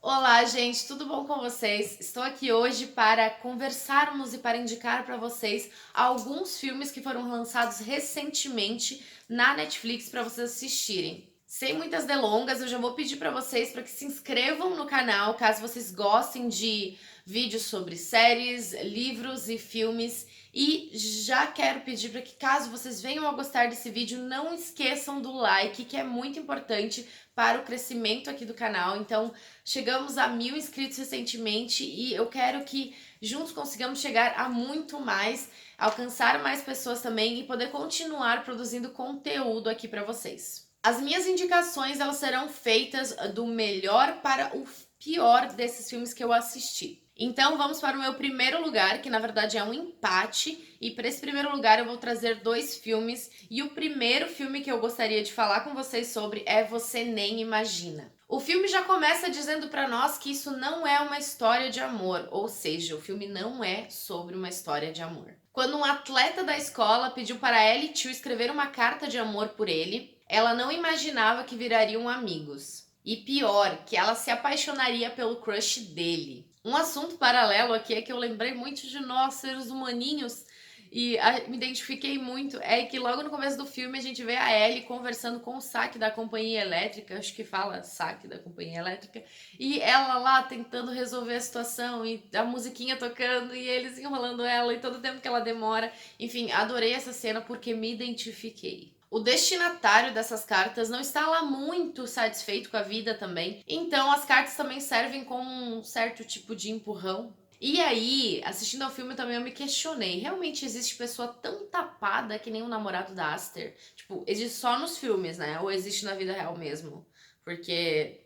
Olá, gente, tudo bom com vocês? Estou aqui hoje para conversarmos e para indicar para vocês alguns filmes que foram lançados recentemente na Netflix para vocês assistirem. Sem muitas delongas, eu já vou pedir para vocês para que se inscrevam no canal, caso vocês gostem de vídeos sobre séries, livros e filmes. E já quero pedir para que, caso vocês venham a gostar desse vídeo, não esqueçam do like, que é muito importante para o crescimento aqui do canal. Então, chegamos a 1.000 inscritos recentemente e eu quero que juntos consigamos chegar a muito mais, alcançar mais pessoas também e poder continuar produzindo conteúdo aqui para vocês. As minhas indicações elas serão feitas do melhor para o pior desses filmes que eu assisti. Então vamos para o meu primeiro lugar, que na verdade é um empate, e para esse primeiro lugar eu vou trazer dois filmes, e o primeiro filme que eu gostaria de falar com vocês sobre é Você Nem Imagina. O filme já começa dizendo para nós que isso não é uma história de amor, ou seja, o filme não é sobre uma história de amor. Quando um atleta da escola pediu para Ellie Chu escrever uma carta de amor por ele, ela não imaginava que virariam amigos. E pior, que ela se apaixonaria pelo crush dele. Um assunto paralelo aqui é que eu lembrei muito de nós, seres humaninhos, e me identifiquei muito, é que logo no começo do filme a gente vê a Ellie conversando com o Saki da companhia elétrica, acho que fala Saki da companhia elétrica, e ela lá tentando resolver a situação, e a musiquinha tocando, e eles enrolando ela, e todo o tempo que ela demora. Enfim, adorei essa cena porque me identifiquei. O destinatário dessas cartas não está lá muito satisfeito com a vida também, então as cartas também servem como um certo tipo de empurrão. E aí, assistindo ao filme também eu me questionei, realmente existe pessoa tão tapada que nem o namorado da Aster? Tipo, existe só nos filmes, né? Ou existe na vida real mesmo? Porque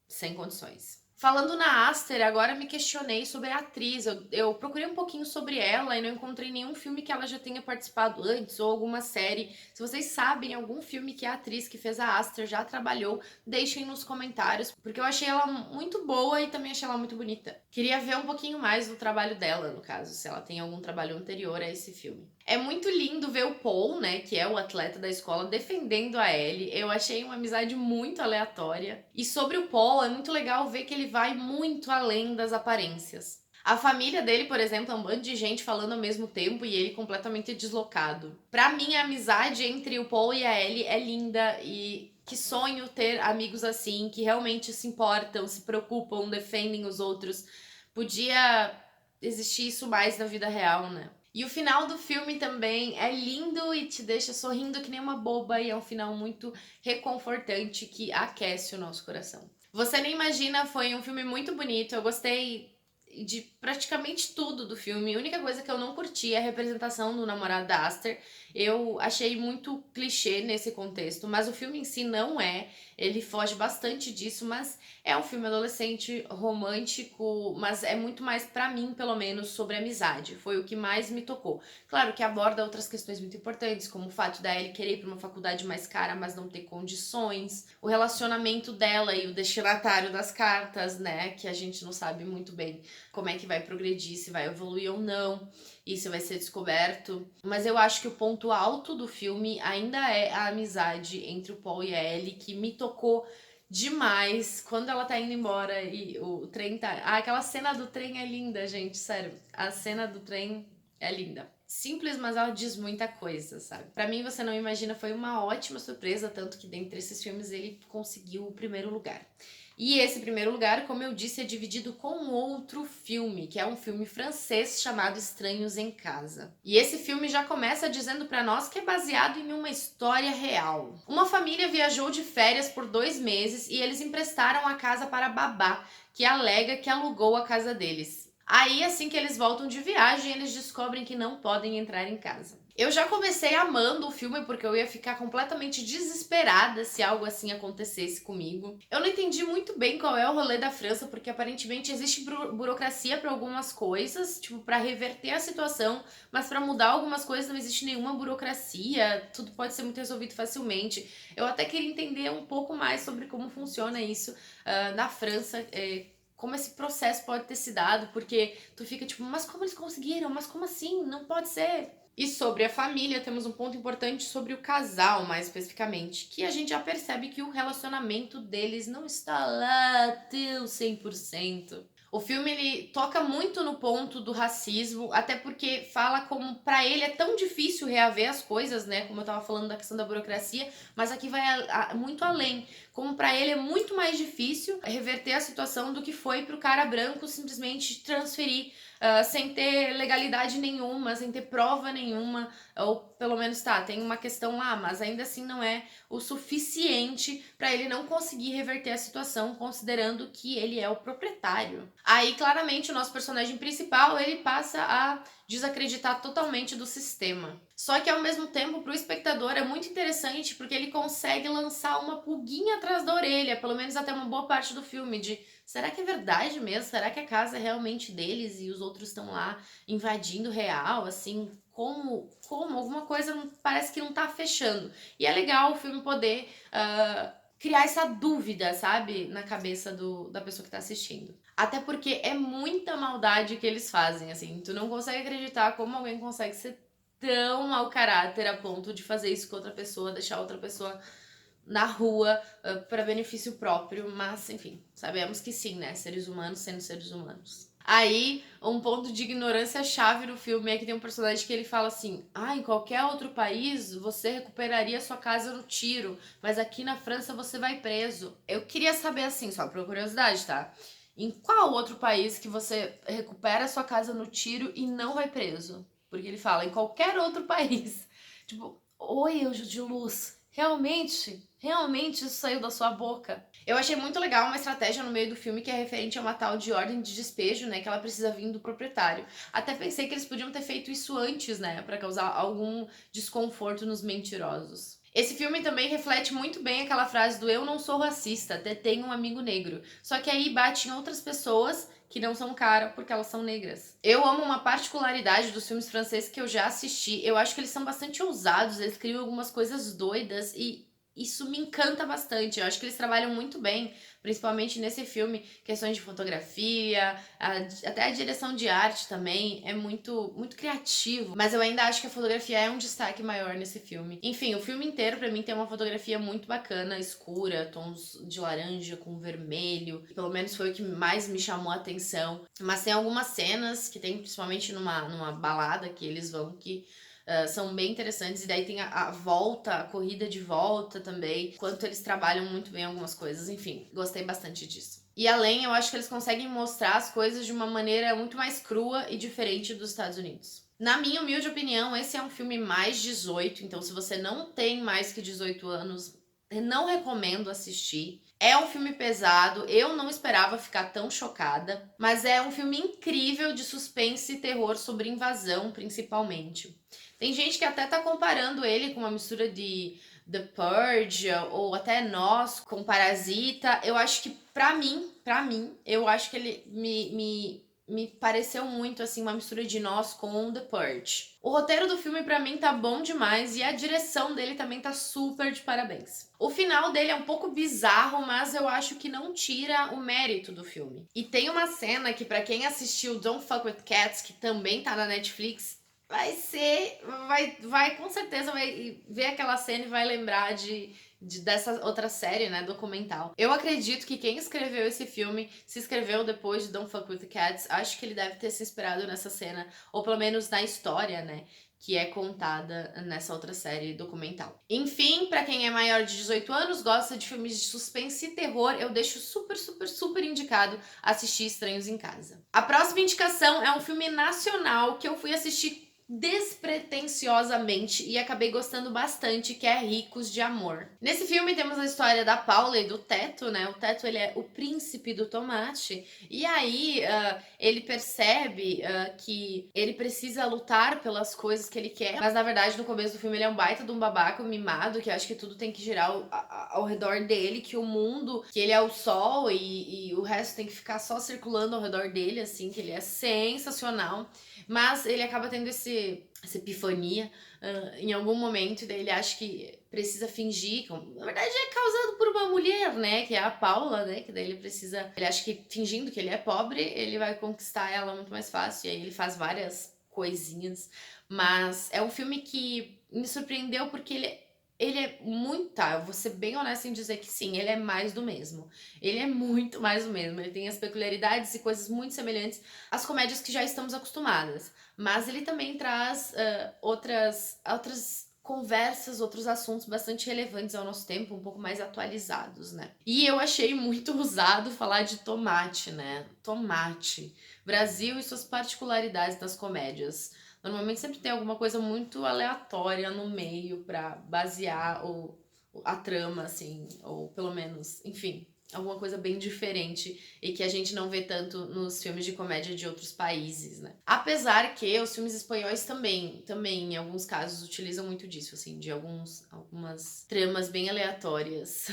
sem condições. Falando na Aster, agora me questionei sobre a atriz. Eu procurei um pouquinho sobre ela e não encontrei nenhum filme que ela já tenha participado antes ou alguma série. Se vocês sabem algum filme que a atriz que fez a Aster já trabalhou, deixem nos comentários, porque eu achei ela muito boa e também achei ela muito bonita. Queria ver um pouquinho mais do trabalho dela, no caso, se ela tem algum trabalho anterior a esse filme. É muito lindo ver o Paul, né, que é o atleta da escola, defendendo a Ellie. Eu achei uma amizade muito aleatória. E sobre o Paul, é muito legal ver que ele vai muito além das aparências. A família dele, por exemplo, é um bando de gente falando ao mesmo tempo e ele completamente deslocado. Pra mim, a amizade entre o Paul e a Ellie é linda e que sonho ter amigos assim, que realmente se importam, se preocupam, defendem os outros. Podia existir isso mais na vida real, né? E o final do filme também é lindo e te deixa sorrindo que nem uma boba, e é um final muito reconfortante que aquece o nosso coração. Você Nem Imagina foi um filme muito bonito, eu gostei de praticamente tudo do filme. A única coisa que eu não curti é a representação do namorado da Aster. Eu achei muito clichê nesse contexto, mas o filme em si não é. Ele foge bastante disso, mas é um filme adolescente romântico, mas é muito mais pra mim, pelo menos, sobre amizade. Foi o que mais me tocou. Claro que aborda outras questões muito importantes, como o fato da Ellie querer ir pra uma faculdade mais cara, mas não ter condições, o relacionamento dela e o destinatário das cartas, né, que a gente não sabe muito bem como é que vai progredir, se vai evoluir ou não, isso vai ser descoberto. Mas eu acho que o ponto alto do filme ainda é a amizade entre o Paul e a Ellie, que me tocou demais quando ela tá indo embora e o trem tá. Ah, aquela cena do trem é linda, gente, sério. A cena do trem é linda. Simples, mas ela diz muita coisa, sabe? Pra mim, Você Não Imagina foi uma ótima surpresa, tanto que dentre esses filmes ele conseguiu o primeiro lugar. E esse primeiro lugar, como eu disse, é dividido com outro filme, que é um filme francês chamado Estranhos em Casa. E esse filme já começa dizendo para nós que é baseado em uma história real. Uma família viajou de férias por 2 meses e eles emprestaram a casa para a babá, que alega que alugou a casa deles. Aí, assim que eles voltam de viagem, eles descobrem que não podem entrar em casa. Eu já comecei amando o filme porque eu ia ficar completamente desesperada se algo assim acontecesse comigo. Eu não entendi muito bem qual é o rolê da França, porque aparentemente existe burocracia para algumas coisas, tipo, para reverter a situação, mas para mudar algumas coisas não existe nenhuma burocracia, tudo pode ser muito resolvido facilmente. Eu até queria entender um pouco mais sobre como funciona isso na França. Como esse processo pode ter se dado, porque tu fica tipo, mas como eles conseguiram? Mas como assim? Não pode ser. E sobre a família, temos um ponto importante sobre o casal, mais especificamente, que a gente já percebe que o relacionamento deles não está lá tão 100%. O filme ele toca muito no ponto do racismo, até porque fala como pra ele é tão difícil reaver as coisas, né? Como eu tava falando da questão da burocracia, mas aqui vai muito além. Como pra ele é muito mais difícil reverter a situação do que foi pro cara branco simplesmente transferir sem ter legalidade nenhuma, sem ter prova nenhuma, ou pelo menos tá, tem uma questão lá, mas ainda assim não é o suficiente para ele não conseguir reverter a situação, considerando que ele é o proprietário. Aí, claramente, o nosso personagem principal, ele passa a desacreditar totalmente do sistema. Só que ao mesmo tempo, para o espectador é muito interessante porque ele consegue lançar uma pulguinha atrás da orelha, pelo menos até uma boa parte do filme, de será que é verdade mesmo? Será que a casa é realmente deles e os outros estão lá invadindo real? Assim, como? Alguma coisa parece que não tá fechando. E é legal o filme poder criar essa dúvida, sabe? Na cabeça da pessoa que tá assistindo. Até porque é muita maldade que eles fazem, assim. Tu não consegue acreditar como alguém consegue ser tão mau caráter a ponto de fazer isso com outra pessoa, deixar outra pessoa na rua para benefício próprio, mas enfim, sabemos que sim, né? Seres humanos sendo seres humanos. Aí, um ponto de ignorância chave no filme é que tem um personagem que ele fala assim: em qualquer outro país você recuperaria sua casa no tiro, mas aqui na França você vai preso. Eu queria saber assim, só por curiosidade, tá? Em qual outro país que você recupera sua casa no tiro e não vai preso? Porque ele fala, em qualquer outro país. Tipo, oi, anjo de luz. Realmente isso saiu da sua boca. Eu achei muito legal uma estratégia no meio do filme que é referente a uma tal de ordem de despejo, né? Que ela precisa vir do proprietário. Até pensei que eles podiam ter feito isso antes, né? Pra causar algum desconforto nos mentirosos. Esse filme também reflete muito bem aquela frase do eu não sou racista, até tenho um amigo negro. Só que aí bate em outras pessoas que não são cara porque elas são negras. Eu amo uma particularidade dos filmes franceses que eu já assisti. Eu acho que eles são bastante ousados, eles criam algumas coisas doidas e isso me encanta bastante. Eu acho que eles trabalham muito bem, principalmente nesse filme, questões de fotografia, até a direção de arte também é muito criativo. Mas eu ainda acho que a fotografia é um destaque maior nesse filme. Enfim, o filme inteiro pra mim tem uma fotografia muito bacana, escura, tons de laranja com vermelho. Pelo menos foi o que mais me chamou a atenção. Mas tem algumas cenas que tem, principalmente numa balada que eles vão, que são bem interessantes. E daí tem a volta, a corrida de volta também. Quanto eles trabalham muito bem algumas coisas. Enfim, gostei bastante disso. E além, eu acho que eles conseguem mostrar as coisas de uma maneira muito mais crua e diferente dos Estados Unidos. Na minha humilde opinião, esse é um filme mais 18, então se você não tem mais que 18 anos, não recomendo assistir. É um filme pesado, eu não esperava ficar tão chocada, mas é um filme incrível de suspense e terror sobre invasão, principalmente. Tem gente que até tá comparando ele com uma mistura de The Purge ou até Nós com Parasita. Eu acho que pra mim, eu acho que ele me pareceu muito assim uma mistura de Nós com The Purge. O roteiro do filme pra mim tá bom demais e a direção dele também tá super de parabéns. O final dele é um pouco bizarro, mas eu acho que não tira o mérito do filme. E tem uma cena que pra quem assistiu Don't Fuck with Cats, que também tá na Netflix, vai com certeza vai ver aquela cena e vai lembrar dessa outra série, né, documental. Eu acredito que quem escreveu esse filme se escreveu depois de Don't Fuck With The Cats. Acho que ele deve ter se inspirado nessa cena, ou pelo menos na história, né, que é contada nessa outra série documental. Enfim, pra quem é maior de 18 anos, gosta de filmes de suspense e terror, eu deixo super indicado assistir Estranhos em Casa. A próxima indicação é um filme nacional que eu fui assistir despretensiosamente e acabei gostando bastante, que é Ricos de Amor. Nesse filme temos a história da Paula e do Teto, né? O Teto, ele é o príncipe do tomate e aí ele percebe que ele precisa lutar pelas coisas que ele quer, mas na verdade no começo do filme ele é um baita de um babaca, um mimado, que acha que tudo tem que girar ao redor dele, que o mundo, que ele é o sol e o resto tem que ficar só circulando ao redor dele, assim, que ele é sensacional. Mas ele acaba tendo essa epifania em algum momento, e daí ele acha que precisa fingir. Na verdade, é causado por uma mulher, né? Que é a Paula, né? Que daí ele precisa. Ele acha que fingindo que ele é pobre, ele vai conquistar ela muito mais fácil. E aí ele faz várias coisinhas, mas é um filme que me surpreendeu porque ele é muito, tá, eu vou ser bem honesta em dizer que sim, ele é mais do mesmo. Ele é muito mais do mesmo. Ele tem as peculiaridades e coisas muito semelhantes às comédias que já estamos acostumadas. Mas ele também traz outras conversas, outros assuntos bastante relevantes ao nosso tempo, um pouco mais atualizados, né? E eu achei muito usado falar de tomate, né? Tomate. Brasil e suas particularidades das comédias. Normalmente sempre tem alguma coisa muito aleatória no meio pra basear a trama, assim, ou pelo menos, enfim, alguma coisa bem diferente e que a gente não vê tanto nos filmes de comédia de outros países, né? Apesar que os filmes espanhóis também em alguns casos utilizam muito disso, assim, de algumas tramas bem aleatórias.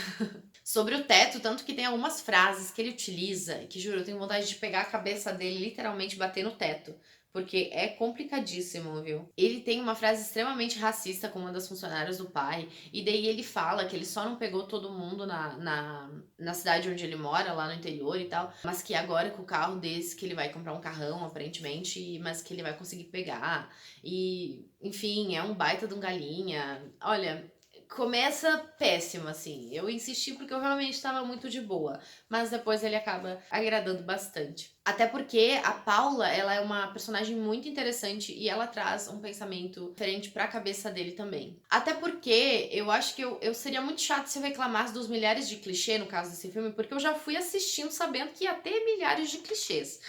Sobre o teto, tanto que tem algumas frases que ele utiliza, que juro, eu tenho vontade de pegar a cabeça dele e literalmente bater no teto. Porque é complicadíssimo, viu? Ele tem uma frase extremamente racista com uma das funcionárias do pai. E daí ele fala que ele só não pegou todo mundo na cidade onde ele mora, lá no interior e tal. Mas que agora com o carro desse, que ele vai comprar um carrão, aparentemente, mas que ele vai conseguir pegar. E, enfim, é um baita de um galinha. Olha, começa péssimo, assim. Eu insisti porque eu realmente estava muito de boa, mas depois ele acaba agradando bastante. Até porque a Paula, ela é uma personagem muito interessante e ela traz um pensamento diferente pra cabeça dele também. Até porque eu acho que eu seria muito chato se eu reclamasse dos milhares de clichês no caso desse filme, porque eu já fui assistindo sabendo que ia ter milhares de clichês.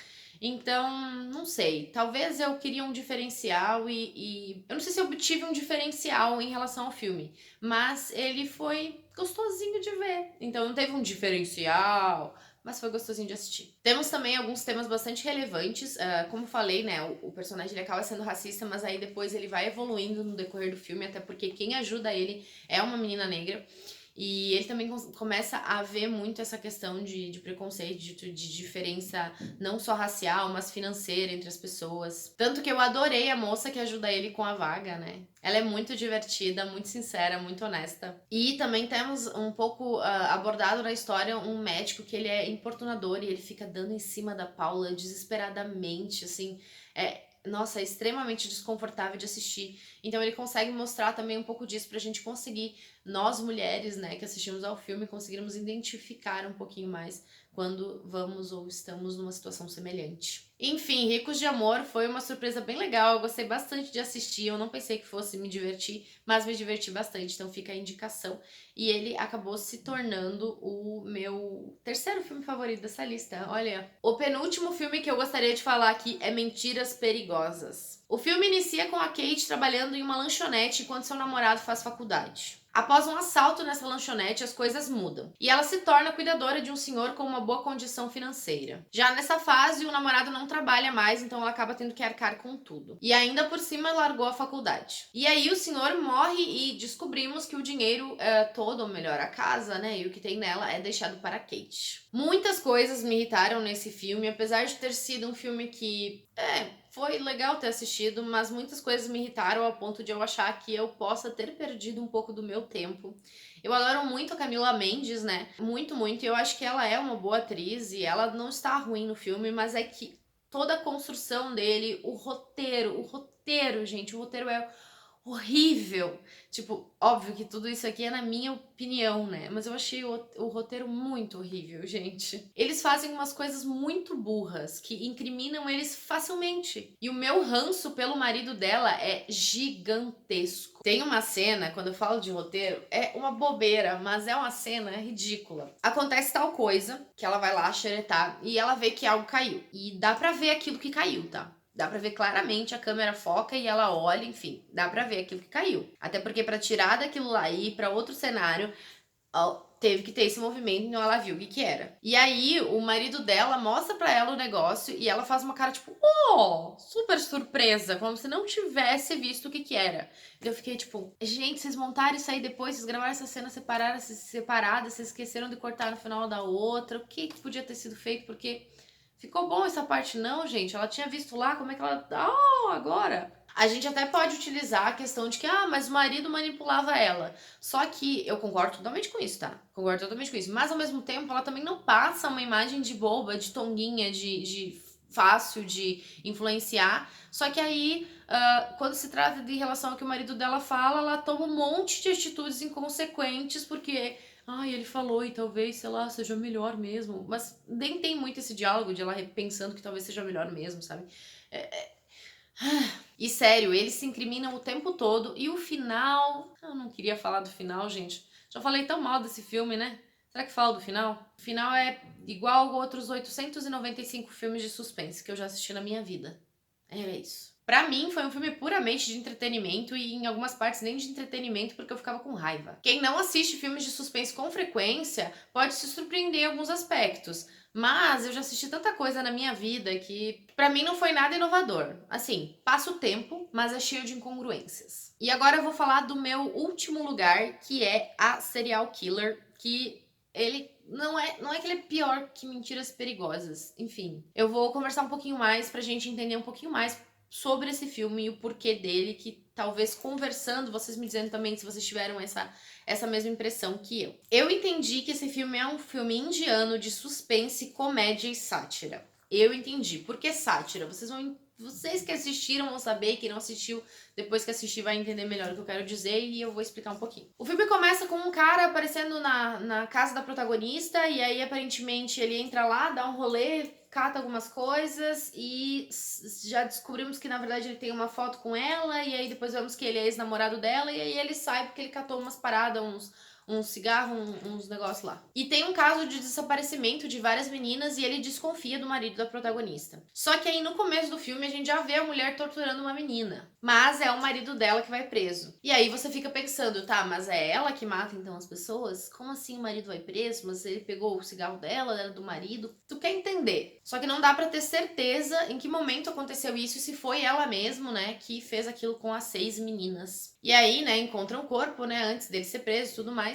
Então, não sei. Talvez eu queria um diferencial e. Eu não sei se eu obtive um diferencial em relação ao filme, mas ele foi gostosinho de ver. Então, não teve um diferencial, mas foi gostosinho de assistir. Temos também alguns temas bastante relevantes. Como falei, né? O personagem ele acaba sendo racista, mas aí depois ele vai evoluindo no decorrer do filme, até porque quem ajuda ele é uma menina negra. E ele também começa a ver muito essa questão de preconceito, de diferença não só racial, mas financeira entre as pessoas. Tanto que eu adorei a moça que ajuda ele com a vaga, né? Ela é muito divertida, muito sincera, muito honesta. E também temos um pouco abordado na história um médico que ele é importunador e ele fica dando em cima da Paula desesperadamente, assim. Nossa, é extremamente desconfortável de assistir. Então ele consegue mostrar também um pouco disso pra gente conseguir, nós mulheres, né, que assistimos ao filme, conseguirmos identificar um pouquinho mais quando vamos ou estamos numa situação semelhante. Enfim, Ricos de Amor foi uma surpresa bem legal, eu gostei bastante de assistir, eu não pensei que fosse me divertir, mas me diverti bastante, então fica a indicação. E ele acabou se tornando o meu terceiro filme favorito dessa lista. Olha, o penúltimo filme que eu gostaria de falar aqui é Mentiras Perigosas. O filme inicia com a Kate trabalhando em uma lanchonete enquanto seu namorado faz faculdade. Após um assalto nessa lanchonete, as coisas mudam e ela se torna cuidadora de um senhor com uma boa condição financeira. Já nessa fase, o namorado não trabalha mais, então ela acaba tendo que arcar com tudo. E ainda por cima, largou a faculdade. E aí o senhor morre e descobrimos que o dinheiro todo, ou melhor, a casa, né, e o que tem nela é deixado para Kate. Muitas coisas me irritaram nesse filme, apesar de ter sido um filme que, foi legal ter assistido, mas muitas coisas me irritaram ao ponto de eu achar que eu possa ter perdido um pouco do meu tempo. Eu adoro muito a Camila Mendes, né? Muito, muito. E eu acho que ela é uma boa atriz e ela não está ruim no filme, mas é que toda a construção dele, o roteiro, gente, o roteiro é horrível. Tipo, óbvio que tudo isso aqui é na minha opinião, né? Mas eu achei o roteiro muito horrível, gente. Eles fazem umas coisas muito burras que incriminam eles facilmente. E o meu ranço pelo marido dela é gigantesco. Tem uma cena, quando eu falo de roteiro, é uma bobeira, mas é uma cena ridícula. Acontece tal coisa que ela vai lá xeretar e ela vê que algo caiu. E dá pra ver aquilo que caiu, tá? Dá pra ver claramente, a câmera foca e ela olha, enfim, dá pra ver aquilo que caiu. Até porque pra tirar daquilo lá e ir pra outro cenário, teve que ter esse movimento, então ela viu o que que era. E aí, o marido dela mostra pra ela o negócio e ela faz uma cara tipo, super surpresa, como se não tivesse visto o que que era. E eu fiquei tipo, gente, vocês montaram isso aí depois, vocês gravaram essa cena separada, vocês esqueceram de cortar no final da outra, o que que podia ter sido feito, porque... Ficou bom essa parte? Não, gente. Ela tinha visto lá, como é que ela... agora? A gente até pode utilizar a questão de que, mas o marido manipulava ela. Só que eu concordo totalmente com isso, tá? Concordo totalmente com isso. Mas, ao mesmo tempo, ela também não passa uma imagem de boba, de tonguinha, de fácil de influenciar. Só que aí, quando se trata de relação ao que o marido dela fala, ela toma um monte de atitudes inconsequentes, porque ai, ele falou e talvez, sei lá, seja melhor mesmo. Mas nem tem muito esse diálogo de ela pensando que talvez seja melhor mesmo, sabe? E sério, eles se incriminam o tempo todo. E o final. Eu não queria falar do final, gente. Já falei tão mal desse filme, né? Será que falo do final? O final é igual a outros 895 filmes de suspense que eu já assisti na minha vida. Era isso. Pra mim, foi um filme puramente de entretenimento e em algumas partes nem de entretenimento porque eu ficava com raiva. Quem não assiste filmes de suspense com frequência pode se surpreender em alguns aspectos, mas eu já assisti tanta coisa na minha vida que pra mim não foi nada inovador. Assim, passa o tempo, mas é cheio de incongruências. E agora eu vou falar do meu último lugar, que é a Serial Killer, que ele não é que ele é pior que Mentiras Perigosas. Enfim, eu vou conversar um pouquinho mais pra gente entender um pouquinho mais sobre esse filme e o porquê dele, que talvez conversando, vocês me dizendo também se vocês tiveram essa mesma impressão que eu. Eu entendi que esse filme é um filme indiano de suspense, comédia e sátira. Eu entendi. Por que sátira? Vocês que assistiram vão saber, quem não assistiu, depois que assistir vai entender melhor o que eu quero dizer e eu vou explicar um pouquinho. O filme começa com um cara aparecendo na casa da protagonista e aí aparentemente ele entra lá, dá um rolê, cata algumas coisas e já descobrimos que na verdade ele tem uma foto com ela e aí depois vemos que ele é ex-namorado dela e aí ele sai porque ele catou umas paradas, uns cigarros, uns negócios lá. E tem um caso de desaparecimento de várias meninas e ele desconfia do marido da protagonista. Só que aí no começo do filme a gente já vê a mulher torturando uma menina. Mas é o marido dela que vai preso. E aí você fica pensando, tá, mas é ela que mata então as pessoas? Como assim o marido vai preso? Mas ele pegou o cigarro dela, era do marido? Tu quer entender. Só que não dá pra ter certeza em que momento aconteceu isso e se foi ela mesmo, né, que fez aquilo com as 6 meninas. E aí, né, encontram o corpo, né, antes dele ser preso e tudo mais.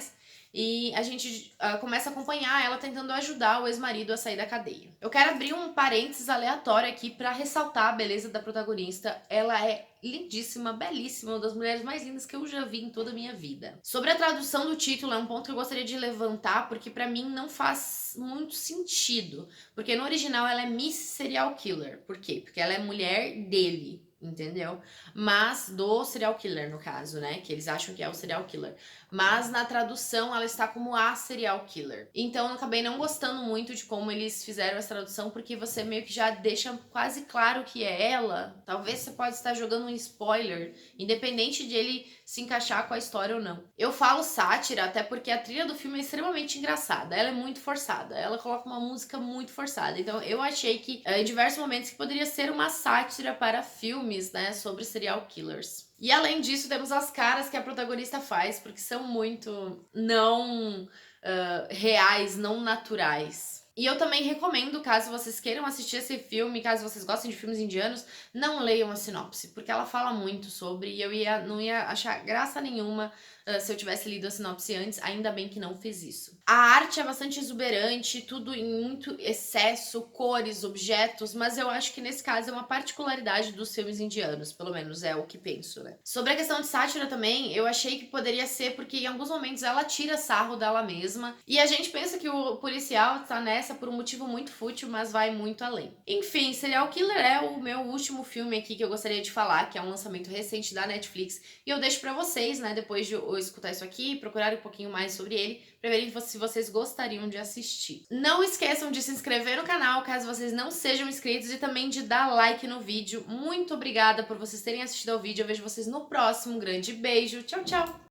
E a gente começa a acompanhar ela tentando ajudar o ex-marido a sair da cadeia. Eu quero abrir um parênteses aleatório aqui pra ressaltar a beleza da protagonista. Ela é lindíssima, belíssima, uma das mulheres mais lindas que eu já vi em toda a minha vida. Sobre a tradução do título, é um ponto que eu gostaria de levantar, porque pra mim não faz muito sentido. Porque no original ela é Miss Serial Killer. Por quê? Porque ela é mulher dele, entendeu? Mas do serial killer, no caso, né? Que eles acham que é o serial killer. Mas na tradução ela está como a serial killer. Então eu acabei não gostando muito de como eles fizeram essa tradução, porque você meio que já deixa quase claro que é ela. Talvez você pode estar jogando um spoiler, independente de ele se encaixar com a história ou não. Eu falo sátira até porque a trilha do filme é extremamente engraçada. Ela é muito forçada. Ela coloca uma música muito forçada. Então eu achei que em diversos momentos que poderia ser uma sátira para filmes, né, sobre serial killers. E além disso, temos as caras que a protagonista faz, porque são muito não reais, não naturais. E eu também recomendo, caso vocês queiram assistir esse filme, caso vocês gostem de filmes indianos, não leiam a sinopse, porque ela fala muito sobre e eu não ia achar graça nenhuma se eu tivesse lido a sinopse antes, ainda bem que não fiz isso. A arte é bastante exuberante, tudo em muito excesso, cores, objetos, mas eu acho que nesse caso é uma particularidade dos filmes indianos, pelo menos é o que penso, né? Sobre a questão de sátira também, eu achei que poderia ser porque em alguns momentos ela tira sarro dela mesma e a gente pensa que o policial tá nessa por um motivo muito fútil, mas vai muito além. Enfim, Serial Killer é o meu último filme aqui que eu gostaria de falar, que é um lançamento recente da Netflix, e eu deixo pra vocês, né, depois de escutar isso aqui, procurar um pouquinho mais sobre ele, pra verem se vocês gostariam de assistir. Não esqueçam de se inscrever no canal, caso vocês não sejam inscritos, e também de dar like no vídeo. Muito obrigada por vocês terem assistido ao vídeo, eu vejo vocês no próximo. Um grande beijo, tchau, tchau!